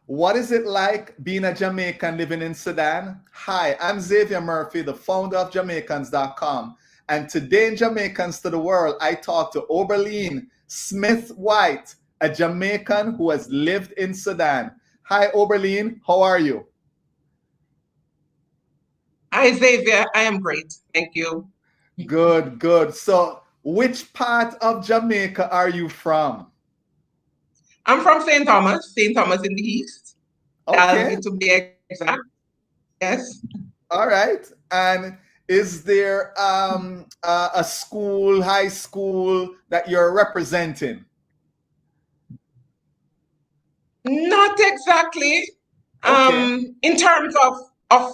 What is it like being a Jamaican living in Sudan? Hi, I'm Xavier Murphy, the founder of Jamaicans.com. And today in Jamaicans to the World, I talk to Oberlene Smith-Whyte, a Jamaican who has lived in Sudan. Hi, Oberlene, how are you? Hi, Xavier. I am great. Thank you. Good, good. So, which part of Jamaica are you from? I'm from St. Thomas in the East, Okay, Dalby to be exact. Yes. all right. And is there a school, high school that you're representing? Not exactly. Okay. In terms of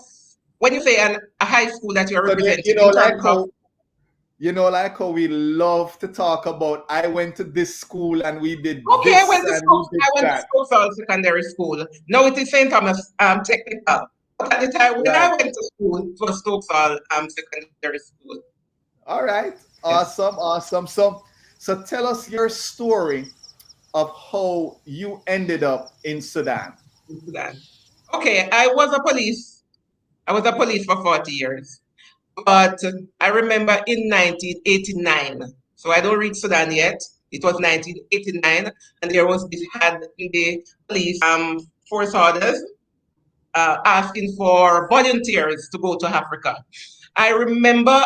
when you say a high school that you're So they, representing, in terms of like how we love to talk about. I went to this school and we did okay, this and we did I went to that. Stokesall Secondary School. Now it is St. Thomas Technical. But at the time when I Right. went to school, it was Stokesall Secondary School. All right. Yes. Awesome. Awesome. So tell us your story of how you ended up in Sudan. Into that. Okay, I was a police for 40 years. But I remember in 1989, so I don't reach Sudan yet. It was 1989, and there was this had in the police force orders asking for volunteers to go to Africa. I remember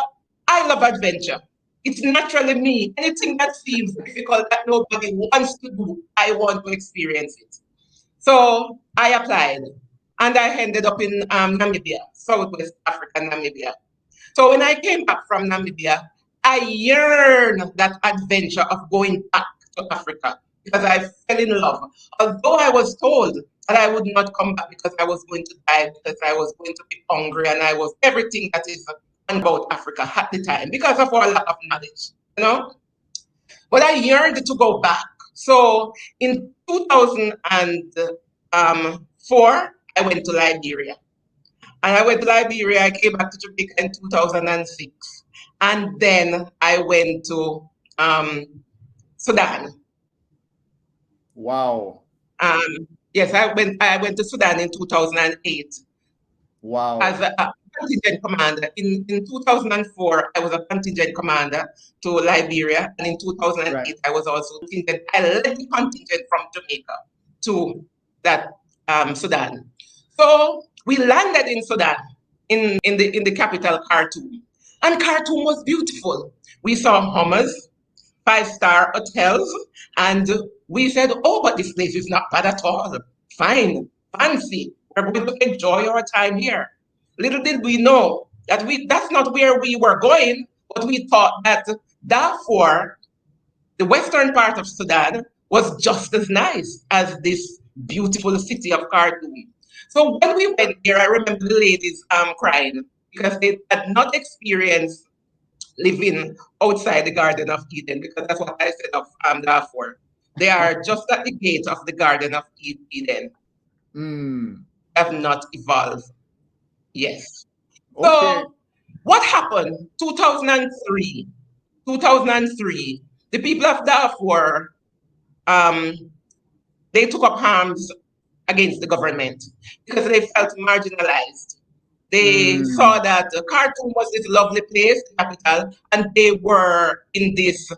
I love adventure. It's naturally me. Anything that seems difficult that nobody wants to do, I want to experience it. So I applied, and I ended up in Namibia, Southwest Africa, Namibia. So when I came back from Namibia, I yearned that adventure of going back to Africa because I fell in love. Although I was told that I would not come back because I was going to die, because I was going to be hungry, and I was everything that is about Africa at the time because of our lack of knowledge, you know. But I yearned to go back. So in 2004, I went to Liberia. And I went to Liberia. I came back to Jamaica in 2006. And then I went to um, Sudan. Wow. Yes, I went to Sudan in 2008 as Wow. a contingent commander. In 2004, I was a contingent commander to Liberia. And in Right. 2008, I was also contingent. I led the contingent from Jamaica to that Sudan. So we landed in Sudan, in the capital, Khartoum. And Khartoum was beautiful. We saw Hummers, five-star hotels, and we said, oh, but this place is not bad at all. Fine, fancy. We're going to enjoy our time here. Little did we know that that's not where we were going, but we thought that Darfur, the western part of Sudan, was just as nice as this beautiful city of Khartoum. So when we went there, I remember the ladies crying because they had not experienced living outside the Garden of Eden, because that's what I said of Darfur. They are just at the gate of the Garden of Eden, Mm. have not evolved. Yes. Okay. So what happened? 2003. 2003. The people of Darfur, um, they took up arms against the government because they felt marginalized. They Mm. saw that Khartoum was this lovely place, capital, and they were in this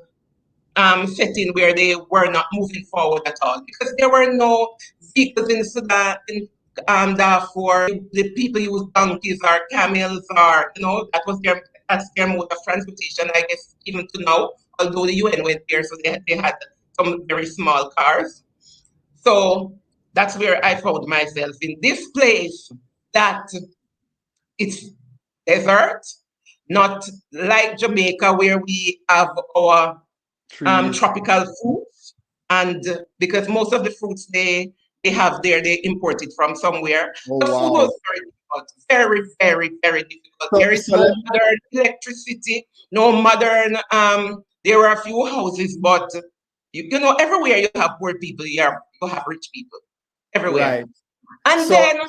setting where they were not moving forward at all because there were no vehicles in Sudan, in Darfur. The people used donkeys or camels, or that was that's their mode of transportation. I guess even to now, although the UN went there, so they had some very small cars. So that's where I found myself in this place that it's desert, not like Jamaica where we have our Trees. tropical fruits, and because most of the fruits they have there, they import it from somewhere. Oh The food was wow. very difficult, very, very, very difficult. So There is so no let modern electricity, no modern. There are a few houses, but everywhere you have poor people, you have rich people everywhere. right. And So then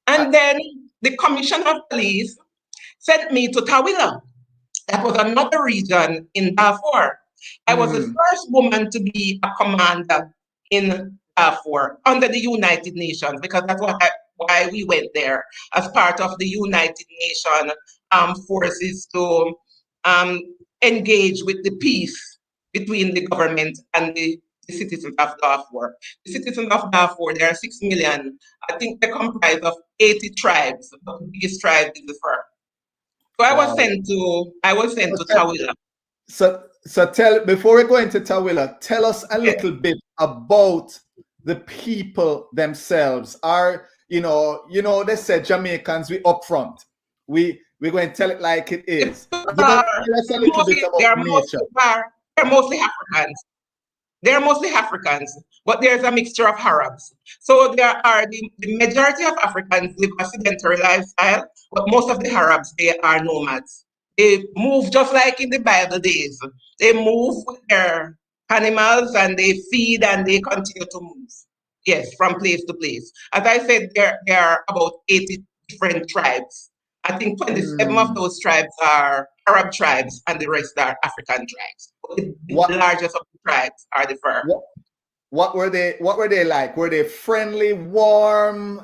I, and then the commissioner of police sent me to Tawila. That was another region in Darfur. I was the mm, first woman to be a commander in Darfur under the United Nations, because that's why we went there as part of the United Nations forces to um, engage with the peace between the government and the citizens of Darfur. The citizens of Darfur, there are 6 million. I think they're comprised of 80 tribes. But the biggest tribe is the Fur. So Wow. I was sent to Tawila. So tell, before we go into Tawila, tell us a Yes. little bit about the people themselves. Are they said Jamaicans, we upfront. We're going to tell it like it is. Give us a little bit about nature. They're mostly Africans. They're mostly Africans, but there's a mixture of Arabs. So there are the majority of Africans live a sedentary lifestyle, but most of the Arabs, they are nomads. They move just like in the Bible days. They move with their animals and they feed and they continue to move. Yes, from place to place. As I said, there are about 80 different tribes. I think 27 of Hmm. those tribes are Arab tribes and the rest are African tribes. But the What largest of the tribes are the Fur. what what were they? What were they like? Were they friendly, warm?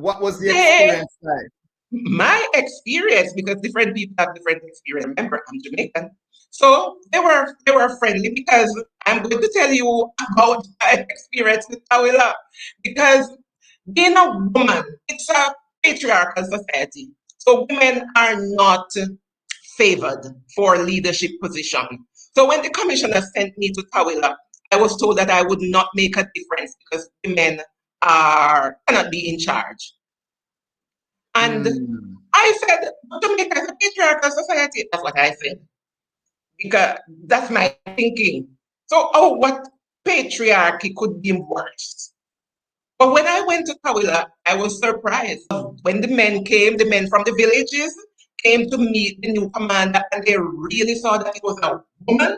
What was the They, experience like? my experience, because different people have different experience. Remember, I'm Jamaican. So they were friendly because I'm going to tell you about my experience with Tawila. Because being a woman, it's a patriarchal society. So women are not favored for leadership position. So when the commissioner sent me to Tawila, I was told that I would not make a difference because women cannot be in charge. And Hmm. I said, Jamaica is a patriarchal society. That's what I said. Because that's my thinking. So, what patriarchy could be worse? But when I went to Tawila, I was surprised. When the men from the villages came to meet the new commander, and they really saw that it was a woman.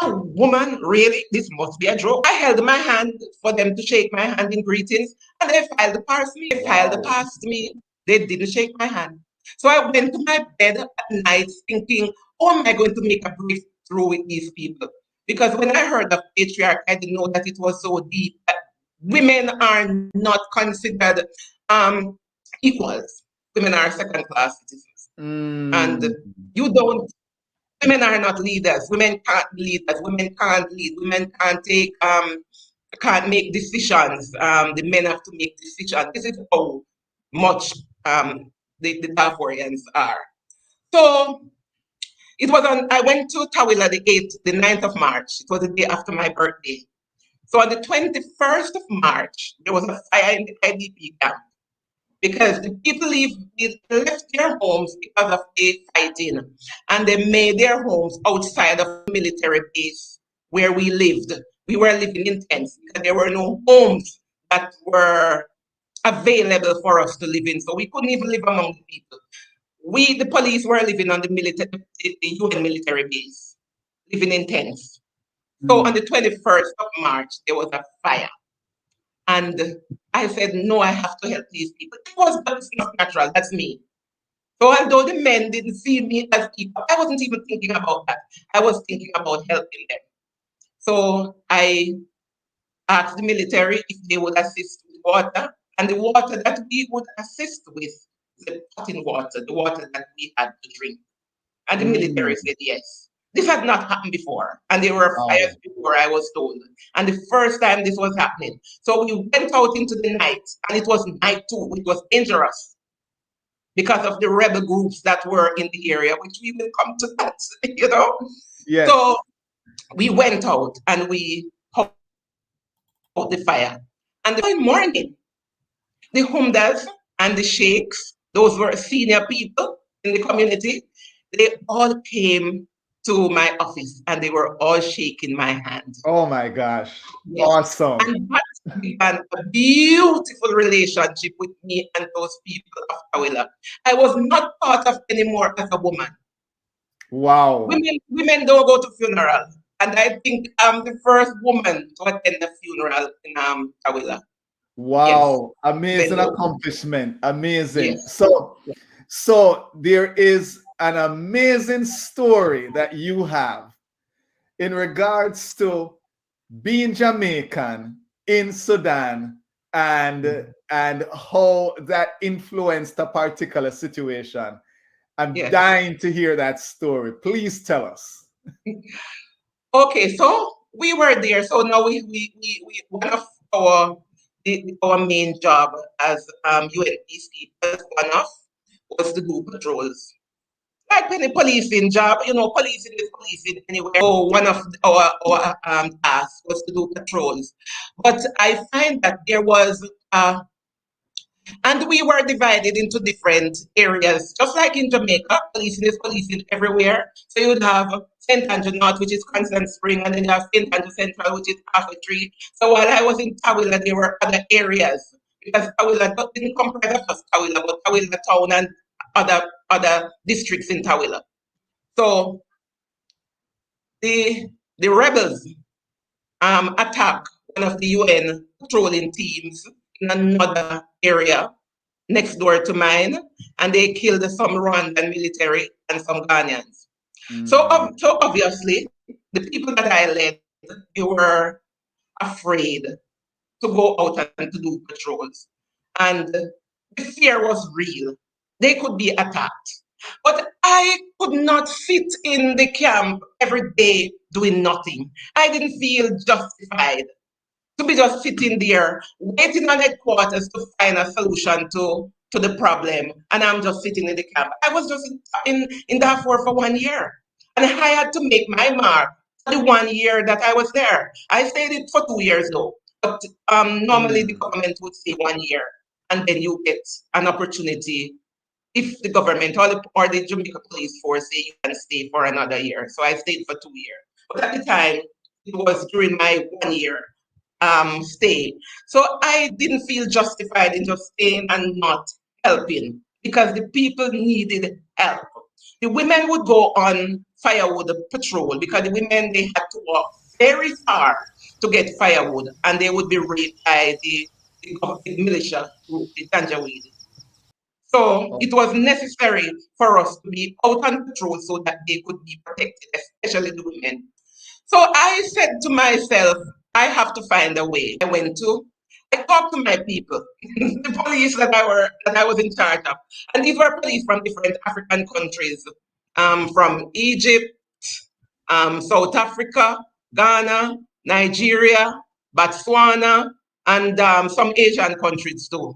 A woman, really? This must be a joke. I held my hand for them to shake my hand in greetings, and they filed past me. They filed Wow. past me. They didn't shake my hand. So I went to my bed at night thinking, how am I going to make a breakthrough with these people? Because when I heard of patriarchy, I didn't know that it was so deep. Women are not considered um, equals. Women are second class citizens. And Hmm. you don't, women are not leaders. Women can't lead us. Women can't lead. Women can't make decisions. The men have to make decisions. This is how much the Darfurians are. So I went to Tawila the 9th of March. It was the day after my birthday. So on the 21st of March, there was a fire in the IDP camp because the people left their homes because of the fighting, and they made their homes outside of the military base where we lived. We were living in tents because there were no homes that were available for us to live in, so we couldn't even live among the people. The police, were living on the UN military base, living in tents. So on Hmm. the 21st of March, there was a fire. And I said, no, I have to help these people. It was not natural. That's me. So although the men didn't see me as people, I wasn't even thinking about that. I was thinking about helping them. So I asked the military if they would assist with water, and the water that we would assist with, the potting water, the water that we had to drink. And the military Hmm. said yes. This had not happened before. And there were Wow. fires before, I was told. And the first time this was happening. So we went out into the night, and it was night too. It was dangerous because of the rebel groups that were in the area, which we will come to that, you know. So Yes. we went out and we put out the fire. And the following morning, the Humdas and the Sheikhs, those were senior people in the community, they all came to my office and they were all shaking my hand. Oh my gosh. Yes. Awesome. And that began a beautiful relationship with me and those people of Tawila. I was not thought of anymore as a woman. Wow. Women don't go to funerals. And I think I'm the first woman to attend a funeral in Tawila. Yes. Wow. Women Amazing don't. accomplishment. Amazing. Yes. So there is an amazing story that you have in regards to being Jamaican in Sudan, and how that influenced a particular situation. I'm Yes. dying to hear that story. Please tell us. Okay, so we were there. So now we one of our our main job as UN peacekeepers, one of was to do patrols. Like any policing job, policing is policing anywhere. So one of our tasks was to do patrols. But I find that there was and we were divided into different areas, just like in Jamaica. Policing is policing everywhere. So you would have St. Andrew North, which is Constant Spring, and then you have St. Andrew Central, which is Halfway Tree. So while I was in Tawila, there were other areas because Tawila didn't comprise of just Tawila, but Tawila town and other districts in Tawila. So the rebels attacked one of the UN patrolling teams in another area next door to mine, and they killed some Rwandan military and some Ghanaians. So, Mm. so obviously, the people that I led, they were afraid to go out and to do patrols. And the fear was real. They could be attacked. But I could not sit in the camp every day doing nothing. I didn't feel justified to be just sitting there waiting on headquarters to find a solution to the problem, and I'm just sitting in the camp. I was just in Darfur for 1 year, and I had to make my mark for the 1 year that I was there. I stayed it for 2 years though, but normally the Mm. government would say 1 year, and then you get an opportunity if the government or the Jamaica Police Force say you can stay for another year. So I stayed for 2 years. But at the time, it was during my 1 year stay. So I didn't feel justified in just staying and not helping because the people needed help. The women would go on firewood patrol because the women they had to walk very far to get firewood and they would be raped by the militia group, the Janjaweed. So Oh. it was necessary for us to be out on patrol so that they could be protected, especially the women. So I said to myself, I have to find a way. I talked to my people, the police that I was in charge of. And these were police from different African countries, from Egypt, South Africa, Ghana, Nigeria, Botswana, and some Asian countries too.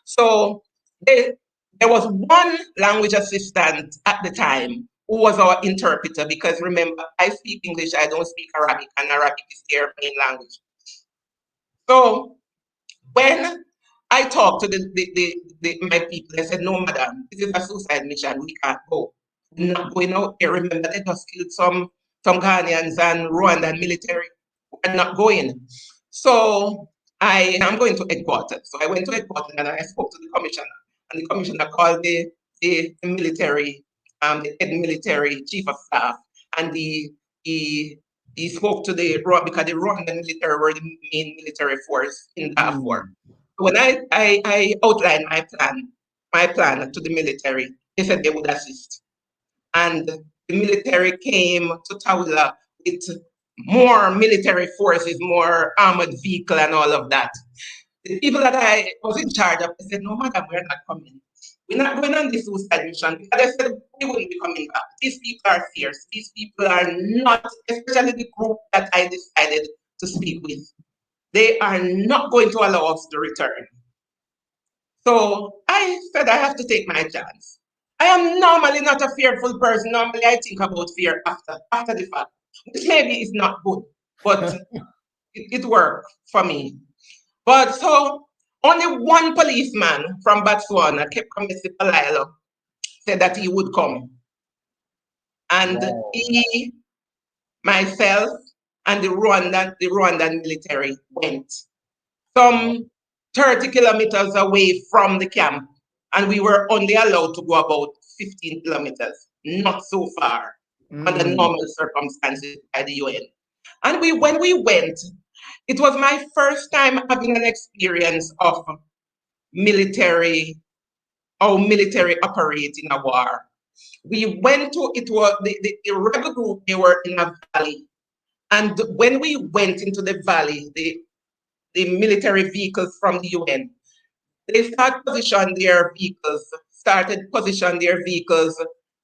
So they, there was one language assistant at the time who was our interpreter because remember, I speak English, I don't speak Arabic, and Arabic is their main language. So when I talked to my people, they said, no, madam, this is a suicide mission, we can't go. We're not going out there. Remember, they just killed some Ghanaians and Rwandan military. We're not going. So I'm going to headquarters. So I went to headquarters and I spoke to the commissioner. And the commissioner called the military, the head military chief of staff, and he spoke to because the Rwandan military were the main military force in Darfur. Mm. When I outlined my plan to the military, they said they would assist. And the military came to Tawila with more military forces, more armored vehicle and all of that. The people that I was in charge of, they said, no, madam, we're not coming. We're not going on this suicide mission because they said we wouldn't be coming back. These people are fierce. These people are not, especially the group that I decided to speak with. They are not going to allow us to return. So I said I have to take my chance. I am normally not a fearful person. Normally I think about fear after the fact, which maybe is not good, but it worked for me. But so only one policeman from Botswana kept coming to Palilo, said that he would come. And Wow. he, myself, and the Rwandan military went Wow. some 30 kilometers away from the camp, and we were only allowed to go about 15 kilometers, not so far under Mm. normal circumstances by the UN. And when we went, it was my first time having an experience of military, how military operate in a war. We went to, it was the rebel group, they were in a valley. And when we went into the valley, the military vehicles from the UN. They started position their vehicles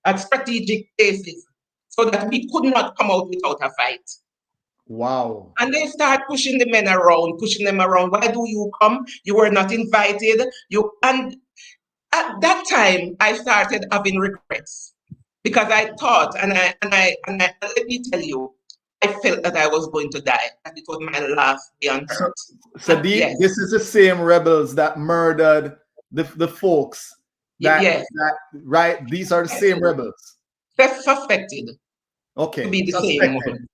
at strategic places so that we could not come out without a fight. Wow. And they start pushing the men around, pushing them around. Why do you come? You were not invited. And at that time I started having regrets because I thought, and let me tell you, I felt that I was going to die, that it was my last day on So, earth. Yes, this is the same rebels that murdered the folks yes, that right? These are the yes. same rebels. That's suspected to Okay, be the same suspected. one.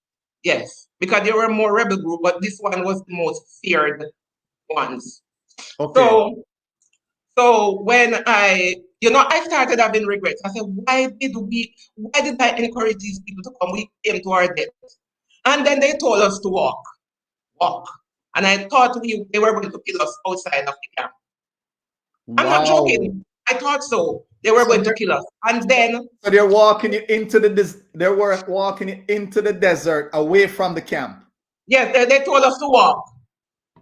Yes, because there were more rebel group, but this one was the most feared ones. Okay. So, when I started having regrets. I said, why did I encourage these people to come? We came to our death. And then they told us to walk. And I thought they were going to kill us outside of the camp. I'm not Wow. joking. I thought so. They were So going to kill us. And then, they're walking you into they were walking you into the desert away from the camp. yes, they told us to walk.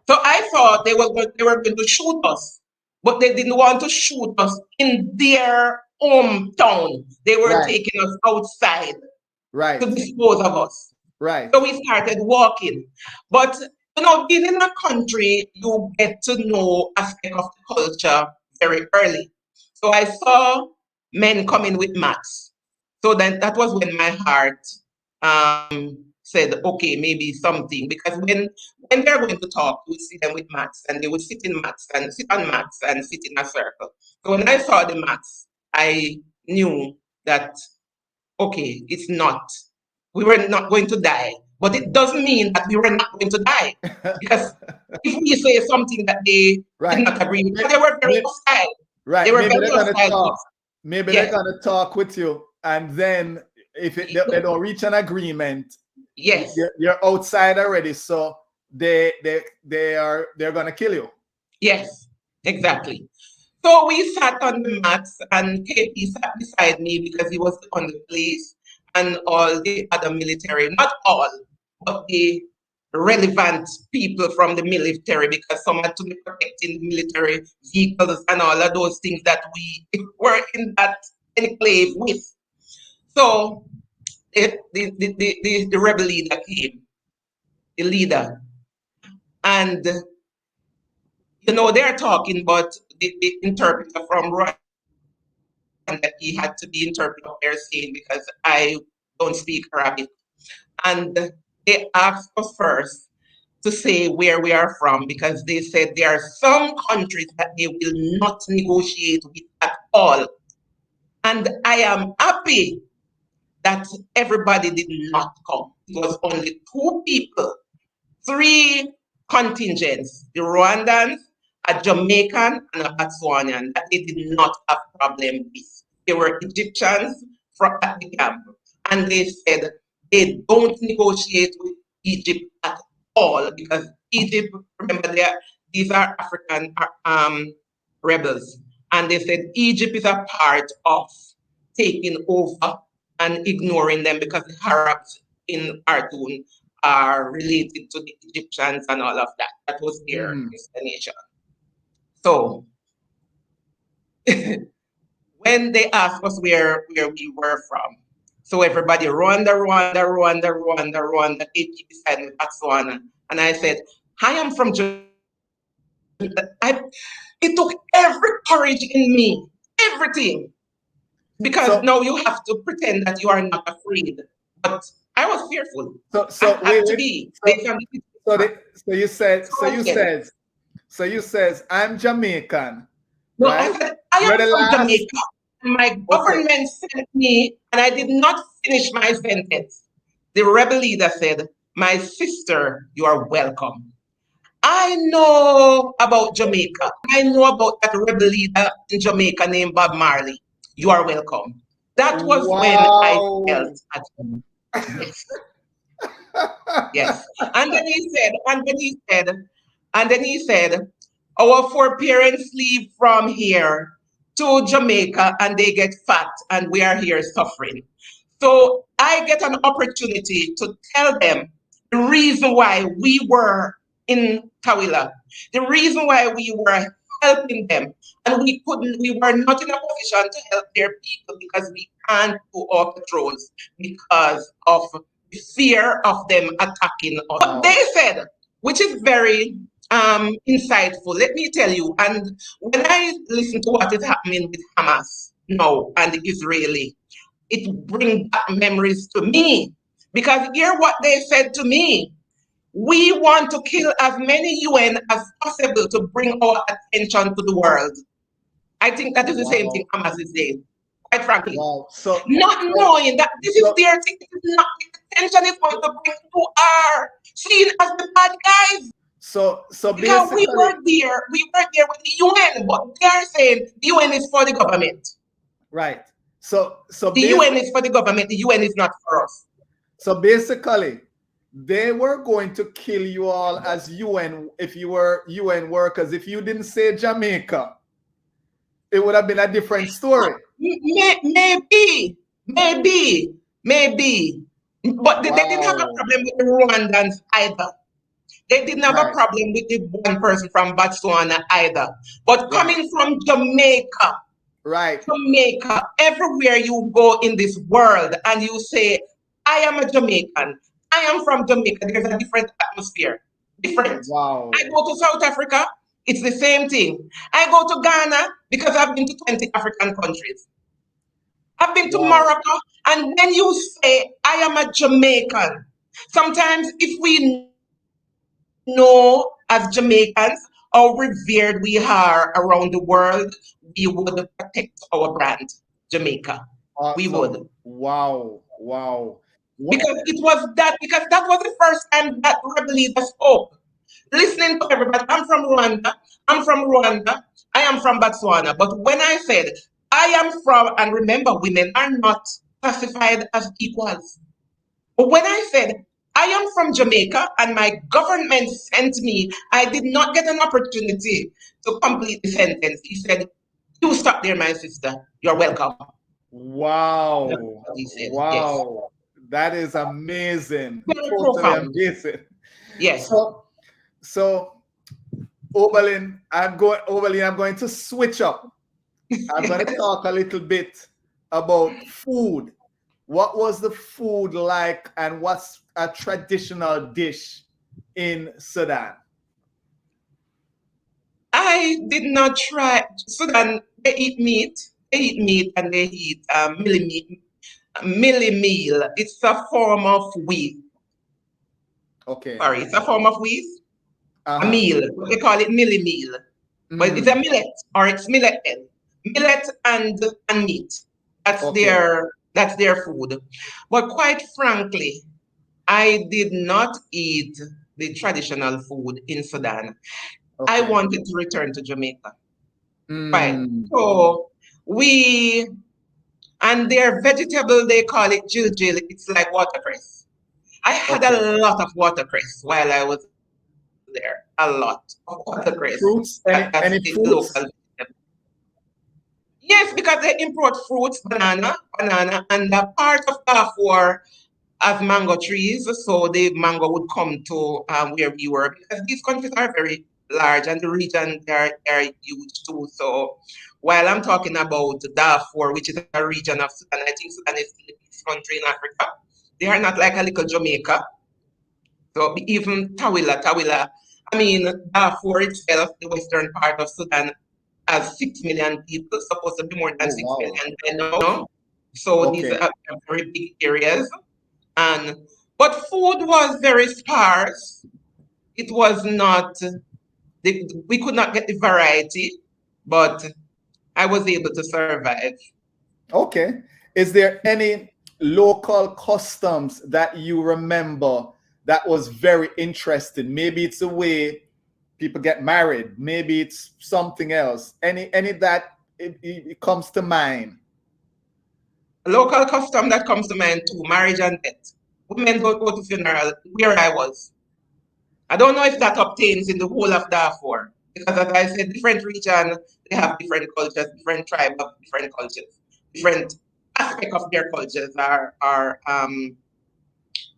So I thought they were going to shoot us, but they didn't want to shoot us in their hometown. They were Right. taking us outside to Right. dispose of us. Right. So we started walking. But being in a country, you get to know aspect of the culture very early. So I saw men coming with mats. So then that was when my heart said, okay, maybe something. Because when they're going to talk, we see them with mats, and they would sit in mats and sit on mats and sit in a circle. So when I saw the mats, I knew that okay, we were not going to die, but it doesn't mean that we were not going to die. Because if we say something that they did Right. not agree with, they were very hostile. They Right. were Maybe very they're gonna hostile to talk. us. Maybe they're Yes, gonna talk with you, and then if they don't reach an agreement, yes, you're outside already. So they're gonna kill you. yes, exactly. So we sat on the mats, and KP sat beside me because he was on the police and all the other military, not all, but the relevant people from the military, because some had to be protecting the military vehicles and all of those things that we were in that enclave with. So the rebel leader came, the leader, and they're talking, but the interpreter from Rwanda, that he had to be interpreted what they're saying because I don't speak Arabic. And they asked us first to say where we are from because they said there are some countries that they will not negotiate with at all. And I am happy that everybody did not come. It was only two people, three contingents, the Rwandans, a Jamaican, and a Botswanian, that they did not have problem with. They were Egyptians from at the camp, and they said they don't negotiate with Egypt at all because Egypt, remember, these are African rebels, and they said Egypt is a part of taking over and ignoring them because the Arabs in Khartoum are related to the Egyptians and all of that. That was their Mhm. explanation. So when they asked us where we were from, so everybody Rwanda, Rwanda, Rwanda, Rwanda, Rwanda, KP beside me, Botswana. And I said, I am from Jamaica. It took every courage in me, everything. Because So now you have to pretend that you are not afraid. But I was fearful. I wait, had to wait. be So based on the so situation. So I said, you says I'm Jamaican, no, I right? said, I You're am the from last. Jamaica. My Okay. government sent me, and I did not finish my sentence. The rebel leader said, my sister, you are welcome. I know about Jamaica. I know about that rebel leader in Jamaica named Bob Marley. You are welcome. That was when I felt Wow. at home. Yes, yes. And then he said, our foreparents leave from here to Jamaica and they get fat and we are here suffering. So I get an opportunity to tell them the reason why we were in Tawila. The reason why we were helping them and we were not in a position to help their people because we can't do our patrols because of the fear of them attacking us. But they said, which is very insightful, let me tell you, and when I listen to what is happening with Hamas now and the Israeli, it brings back memories to me because hear what they said to me. We want to kill as many UN as possible to bring our attention to the world. I think that is the same thing Hamas is saying, quite frankly. Wow. So not knowing that this is their thing, this is not the attention is going to bring who are seen as the bad guys. So Because basically, we were there with the UN, but they are saying the UN is for the government. right. So The UN is for the government, the UN is not for us. So basically, they were going to kill you all as UN if you were UN workers. If you didn't say Jamaica, it would have been a different story. Maybe. But they didn't have a problem with the Rwandans either. They didn't have a problem with the one person from Botswana either. But coming from Jamaica, Jamaica, everywhere you go in this world and you say, I am a Jamaican, I am from Jamaica, there's a different atmosphere. Different. I go to South Africa, it's the same thing. I go to Ghana because I've been to 20 African countries. I've been to Morocco, and when you say, I am a Jamaican, sometimes if we know as Jamaicans how revered we are around the world, we would protect our brand, Jamaica. We would. Wow. Because that was the first time that rebel leader spoke. Listening to everybody, I'm from Rwanda, I am from Botswana. But when I said, I am from, and remember, women are not classified as equals. But when I said, I am from Jamaica and my government sent me, I did not get an opportunity to complete the sentence. He said, you stop there, my sister. You're welcome. Wow. That's what he said. Wow. Yes. That is amazing. Very totally profound. amazing. Yes. So Oberlene, I'm going to switch up. I'm going to talk a little bit about food. What was the food like and what's a traditional dish in Sudan? I did not try. Sudan, they eat meat. They eat meat and they eat milli meal. It's a form of wheat. Okay. Sorry, it's a form of wheat. A meal. They call it milli meal. But it's a millet or it's millet and meat. That's their food. But quite frankly, I did not eat the traditional food in Sudan. I wanted to return to Jamaica. Right. So and their vegetable, they call it jill. It's like watercress. I had a lot of watercress while I was there. A lot of watercress. Fruits? Any fruits? Local. Yes, because they import fruits, banana, and a part of Darfur has mango trees, so the mango would come to where we were because these countries are very large and the region they are huge too. So while I'm talking about Darfur, which is a region of Sudan, I think Sudan is the biggest country in Africa. They are not like a little Jamaica. So even Tawila, I mean Darfur itself, the western part of Sudan, has 6 million people, supposed to be more than 6 million by now. So these are very big areas. But food was very sparse. It was not, we could not get the variety, but I was able to survive. Okay. Is there any local customs that you remember that was very interesting? Maybe it's the way people get married. Maybe it's something else. Any that it comes to mind? A local custom that comes to mind too, marriage and death. Women don't go to funeral where I was. I don't know if that obtains in the whole of Darfur. Because as I said, different region, they have different cultures, different tribe of different cultures. Different aspect of their cultures are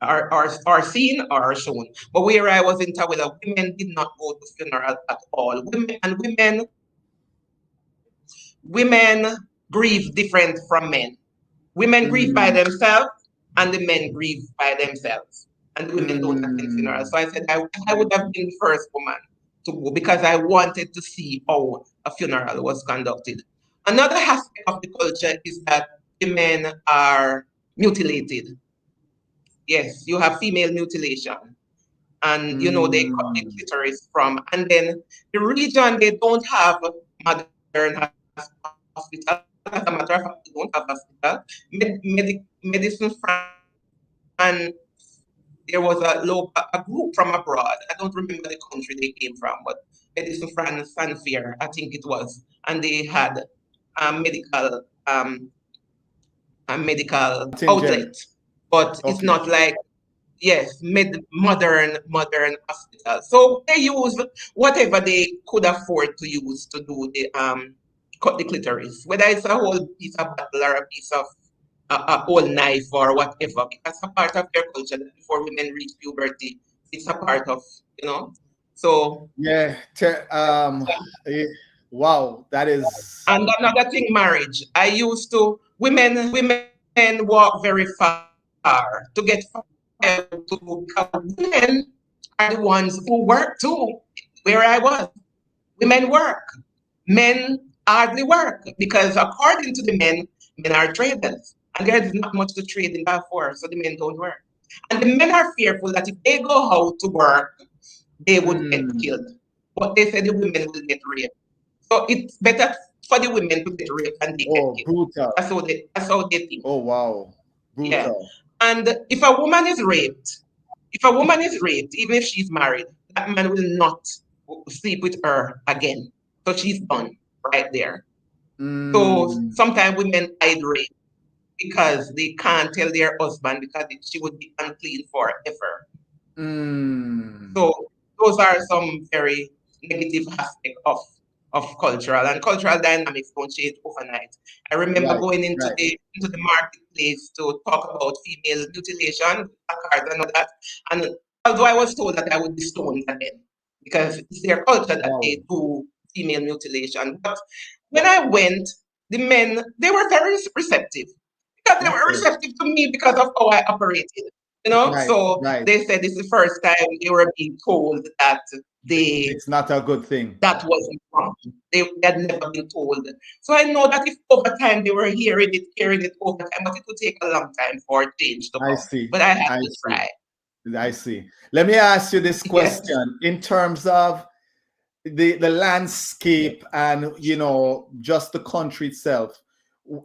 are seen or are shown. But where I was in Tawila, women did not go to funeral at all. Women grieve different from men. Women grieve by Mm, themselves, and the men grieve by themselves. And the women don't attend funerals. mm, So I said I would have been the first woman to go because I wanted to see how a funeral was conducted. Another aspect of the culture is that women are mutilated. Yes, you have female mutilation. And they cut the mm, clitoris from. And then the region, they don't have modern hospital. As a matter of fact, they don't have hospital. Medicine France, there was a group from abroad. I don't remember the country they came from, but Medicine France Sanfair, I think it was, and they had a medical contingent. outlet, but it's Okay. not like yes, modern hospital. So they use whatever they could afford to use to do the cut the clitoris, whether it's a whole piece of bottle or a piece of a whole knife or whatever, because a part of their culture that before women reach puberty, it's a part of, you know. So Yeah. Eh, wow. That is. and another thing, marriage. I used to women walk very far to get firewood to do because women are the ones who work too. Where I was, women work. Men hardly work because according to the men are traders. And there's not much to trade in Darfur, so the men don't work. And the men are fearful that if they go out to work, they would get Mm, killed. But they say the women will get raped. So it's better for the women to get raped and they get oh, killed. brutal. That's how they think. Oh, wow. Yeah. Brutal. And if a woman is raped, even if she's married, that man will not sleep with her again. So she's done right there. So Mm, sometimes women hide rape because they can't tell their husband because she would be unclean forever. mm. So those are some very negative aspects of cultural dynamics don't change overnight. I remember Right. going into Right. the marketplace to talk about female mutilation, placards and all that. And although I was told that I would be stoned again because it's their culture that Wow. they do female mutilation. But when I went, the men they were very receptive because they were Okay. receptive to me because of how I operated. Right. So Right. they said it's the first time they were being told that they It's not a good thing. that wasn't wrong. They had never been told. So I know that if over time they were hearing it over time, but it would take a long time for change to I come. see. But I have I to see. try. I see. Let me ask you this Yes. question in terms of the landscape and just the country itself.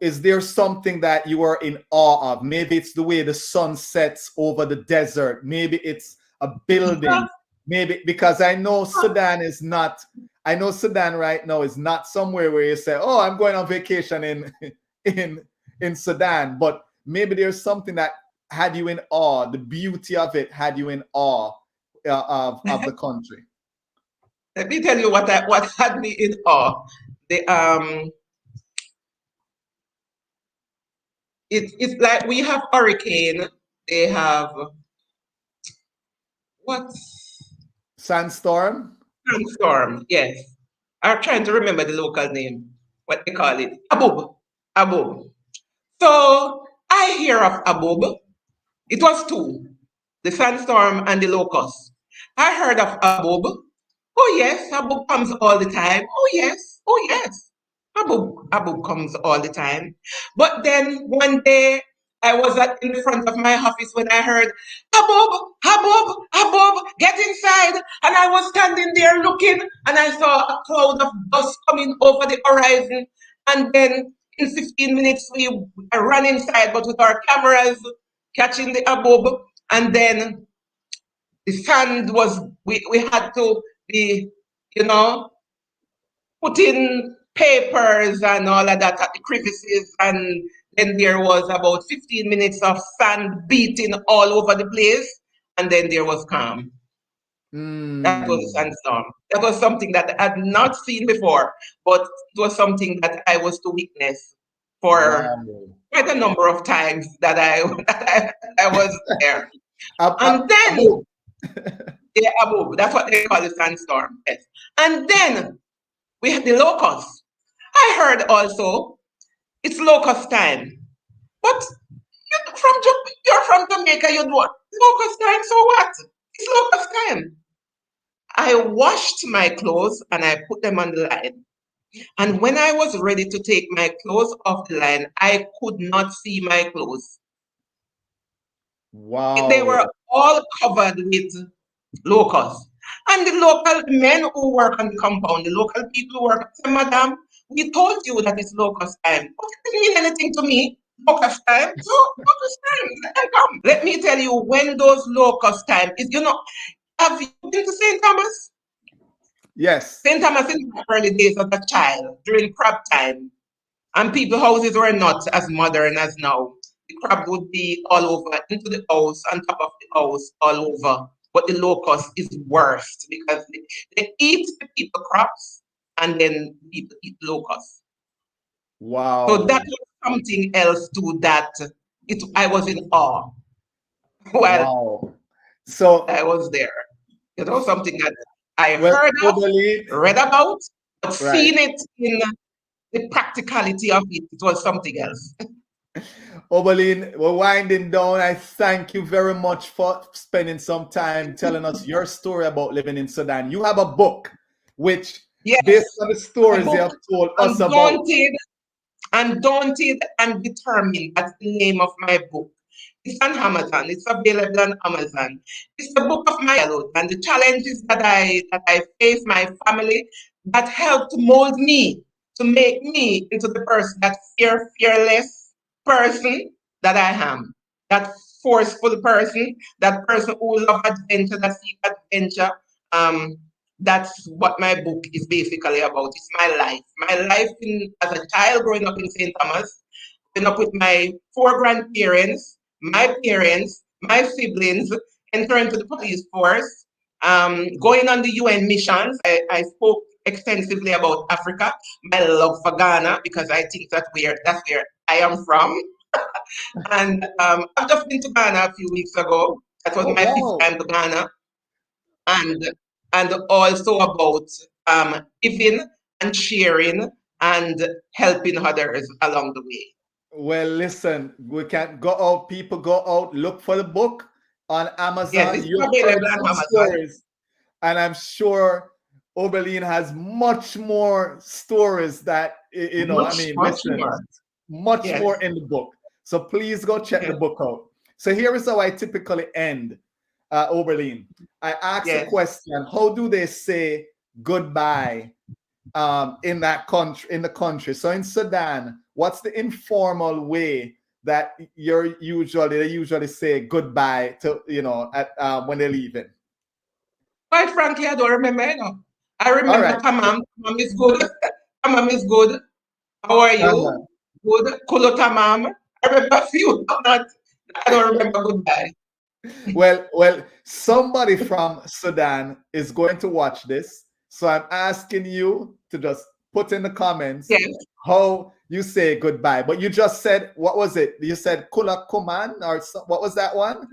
Is there something that you are in awe of? Maybe it's the way the sun sets over the desert. Maybe it's a building. Maybe because I know Sudan right now is not somewhere where you say, "Oh, I'm going on vacation in in in Sudan." But maybe there's something that had you in awe. The beauty of it had you in awe of the country. Let me tell you what had me in awe. The it's like we have hurricane. They have what Sandstorm. sandstorm. Yes, I'm trying to remember the local name. What they call it? Abub. Abub. So I hear of Abub. It was two, the sandstorm and the locust. I heard of Abub. Oh yes, Abub comes all the time. Oh yes. Abub comes all the time. But then one day I was in the front of my office when I heard Abub, get inside. And I was standing there looking and I saw a cloud of dust coming over the horizon. And then in 15 minutes we ran inside, but with our cameras catching the Abub. And then the sand was we had to be, you know, putting papers and all of that at the crevices, and then there was about 15 minutes of sand beating all over the place, and then there was calm. That was a Mm, sandstorm. That was something that I had not seen before, but it was something that I was to witness for wow. quite a number of times that I that I was there. And then, Abu. yeah, Abu, that's what they call the sandstorm. Yes. And then we have the locusts. I heard also it's locust time. But you're from Jamaica, you do what? Locust time, so what? It's locust time. I washed my clothes and I put them on the line. And when I was ready to take my clothes off the line, I could not see my clothes. They Wow. were all covered with locusts. And the local men who work on the compound, the local people who work, say, Madam, we told you that it's locust time. But it didn't mean anything to me. Locust time. So locust time. Let them come. Let me tell you when those locust time is, have you been to St. Thomas? Yes. St. Thomas in the early days of a child, during crab time, and people houses were not as modern as now. The crab would be all over, into the house, on top of the house, all over. But the locust is worst because they eat the people crops and then people eat locusts. So that Wow. was something else too that I was in awe while Wow. So, I was there. Something that I well, heard of, Oberlene, read about, but right. seeing it in the practicality of it, it was something else. Oberlene, we're winding down. I thank you very much for spending some time telling us your story about living in Sudan. You have a book, which, based Yes, on the my stories you book, have told us about. Undaunted and Determined. That's the name of my book. It's on Amazon. It's available on Amazon. It's the book of my childhood and the challenges that I face, my family, that helped mold me to make me into the person, that fearless person that I am. That forceful person, that person who love adventure, that seek adventure. Um, that's what my book is basically about. It's my life. My life as a child growing up in St. Thomas, growing up with my four grandparents, my parents, my siblings, entering to the police force, going on the UN missions. I spoke extensively about Africa, my love for Ghana, because I think that's where I am from. And I've just been to Ghana a few weeks ago. That was Oh, my fifth wow. time to Ghana, and also about giving and sharing and helping others along the way. Well, listen, we can go out, people go out, look for the book on Yes, Amazon. it's You've heard available on some Amazon. stories, and I'm sure Oberlin has much more stories that, I Much, mean, much listen, more. much Yes. more in the book. So please go check the Yes. book out. So here is how I typically end, Oberlin. I ask a Yes. question: how do they say goodbye in that country, in the country? So in Sudan, what's the informal way that they usually say goodbye to, at when they're leaving? Quite frankly, I don't remember. I All remember right. Tamam. Tamam is good. Tamam is good. How are Uh-huh. you? Good. Kulo Tamam. I remember a few. I don't remember goodbye. Well, somebody from Sudan is going to watch this. So I'm asking you to just put in the comments Yes. how you say goodbye. But you just said, what was it? You said Kula Kuman, or what was that one?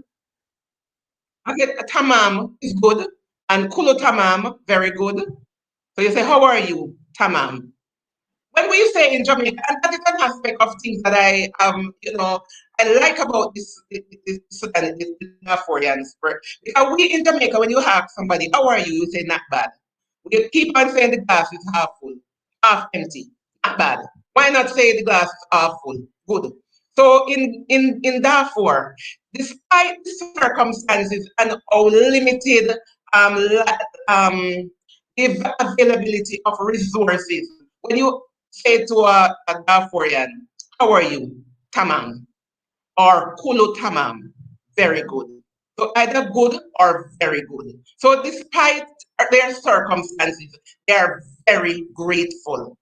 Okay, Tamam is good. And Kulo Tamam, very good. So you say, how are you? Tamam. When we say in Jamaica, and that is an aspect of things that I like about this Sudan, this Darfurians. Because we in Jamaica, when you ask somebody, how are you? You say, not bad. We keep on saying the glass is half full, half empty, not bad. Why not say the glass is half full? Good. So in Darfur, despite the circumstances and how limited um, um, the availability of resources, when you say to a Darfurian, how are you? Tamam. Or Kulu Tamam. Very good. So either good or very good. So despite their circumstances, they are very grateful.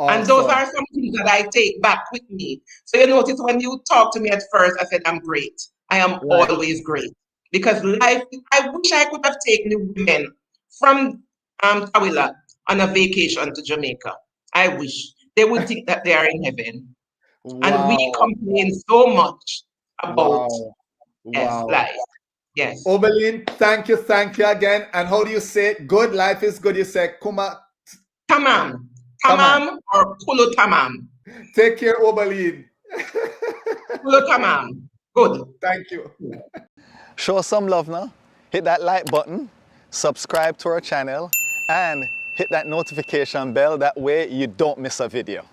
And those Awesome. are some things that I take back with me. So you notice when you talk to me at first, I said, I'm great. I am Right. always great. Because life, I wish I could have taken the women from Tawila on a vacation to Jamaica. I wish. They would think that they are in heaven. And we Wow. complain so much about Wow. Yes, Wow. life. Yes. Oberlene, thank you again. And how do you say it? Good life is good? You say kuma Tamam. tamam. Tamam or kulo tamam. Take care, Oberlene. Kulo tamam. Good. Thank you. Show some love now. Hit that like button, subscribe to our channel, and hit that notification bell. That way you don't miss a video.